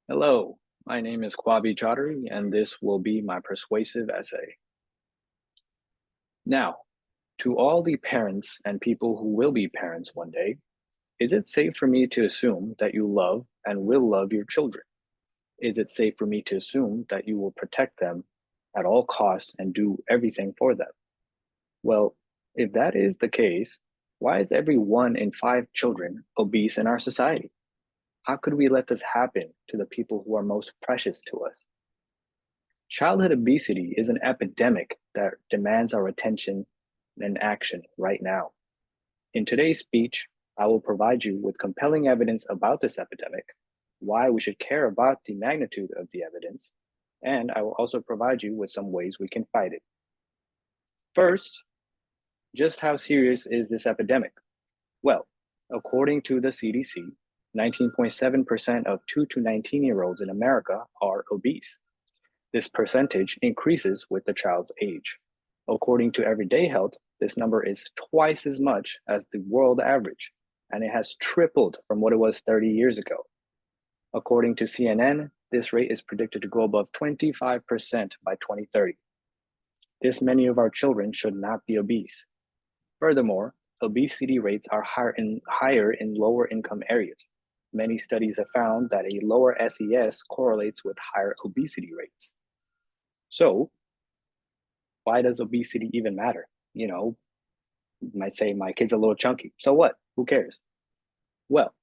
Hello, my name is Kwabi Chaudhary, and this will be my persuasive essay. Now, to all the parents and people who will be parents one day, is it safe for me to assume that you love and will love your children? Is it safe for me to assume that you will protect them at all costs and do everything for them? Well, if that is the case, why is every 1 in 5 children obese in our society? How could we let this happen to the people who are most precious to us? Childhood obesity is an epidemic that demands our attention and action right now. In today's speech, I will provide you with compelling evidence about this epidemic, why we should care about the magnitude of the evidence, and I will also provide you with some ways we can fight it. First, just how serious is this epidemic? Well, according to the CDC, 19.7% of 2 to 19-year-olds in America are obese. This percentage increases with the child's age. According to Everyday Health, this number is twice as much as the world average, and it has tripled from what it was 30 years ago. According to CNN, this rate is predicted to go above 25% by 2030. This many of our children should not be obese. Furthermore, obesity rates are higher in lower income areas. Many studies have found that a lower SES correlates with higher obesity rates. So, why does obesity even matter? You might say my kid's a little chunky. So what? Who cares? Well,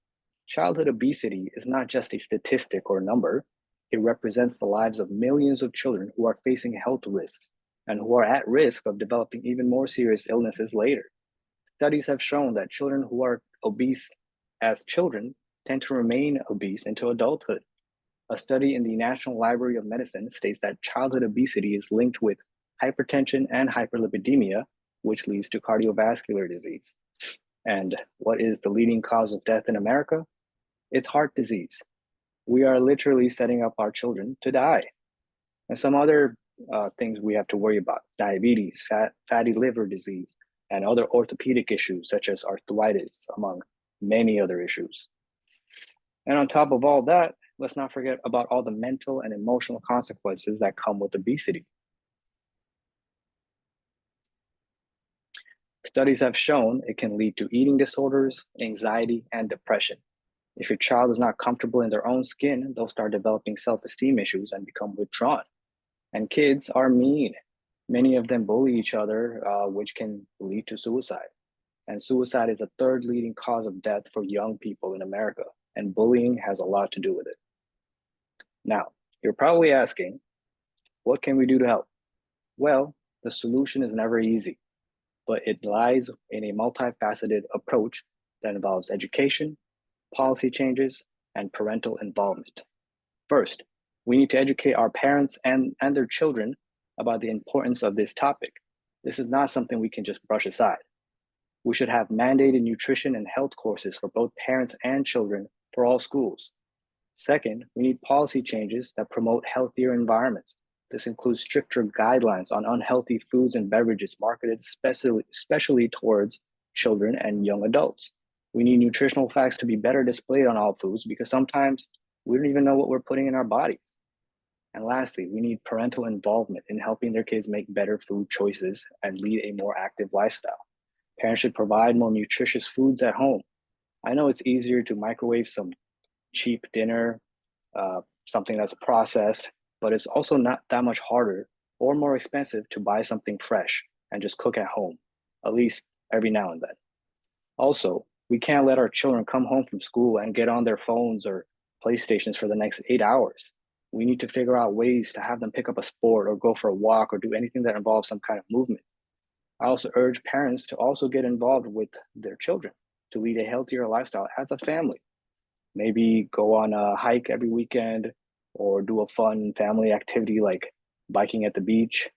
childhood obesity is not just a statistic or number. It represents the lives of millions of children who are facing health risks and who are at risk of developing even more serious illnesses later. Studies have shown that children who are obese as children tend to remain obese into adulthood. A study in the National Library of Medicine states that childhood obesity is linked with hypertension and hyperlipidemia, which leads to cardiovascular disease. And what is the leading cause of death in America? It's heart disease. We are literally setting up our children to die. And some other things we have to worry about: diabetes, fatty liver disease, and other orthopedic issues such as arthritis, among many other issues. And on top of all that, let's not forget about all the mental and emotional consequences that come with obesity. Studies have shown it can lead to eating disorders, anxiety, and depression. If your child is not comfortable in their own skin, they'll start developing self-esteem issues and become withdrawn. And kids are mean. Many of them bully each other, which can lead to suicide. And suicide is the third leading cause of death for young people in America, and bullying has a lot to do with it. Now, you're probably asking, what can we do to help? Well, the solution is never easy, but it lies in a multifaceted approach that involves education, policy changes, and parental involvement. First, we need to educate our parents and their children about the importance of this topic. This is not something we can just brush aside. We should have mandated nutrition and health courses for both parents and children for all schools. Second, we need policy changes that promote healthier environments. This includes stricter guidelines on unhealthy foods and beverages marketed especially towards children and young adults. We need nutritional facts to be better displayed on all foods because sometimes we don't even know what we're putting in our bodies. And lastly, we need parental involvement in helping their kids make better food choices and lead a more active lifestyle. Parents should provide more nutritious foods at home. I know it's easier to microwave some cheap dinner, something that's processed, but it's also not that much harder or more expensive to buy something fresh and just cook at home, at least every now and then. Also, we can't let our children come home from school and get on their phones or PlayStations for the next 8 hours. We need to figure out ways to have them pick up a sport or go for a walk or do anything that involves some kind of movement. I also urge parents to also get involved with their children to lead a healthier lifestyle as a family. Maybe go on a hike every weekend or do a fun family activity like biking at the beach.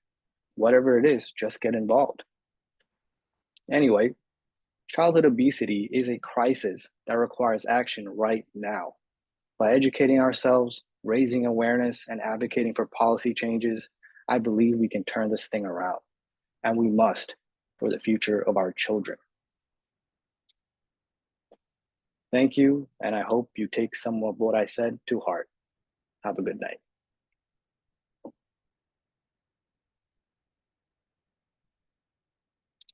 Whatever it is, just get involved. Anyway, childhood obesity is a crisis that requires action right now. By educating ourselves, raising awareness, and advocating for policy changes, I believe we can turn this thing around. And we must for the future of our children. Thank you, and I hope you take some of what I said to heart. Have a good night.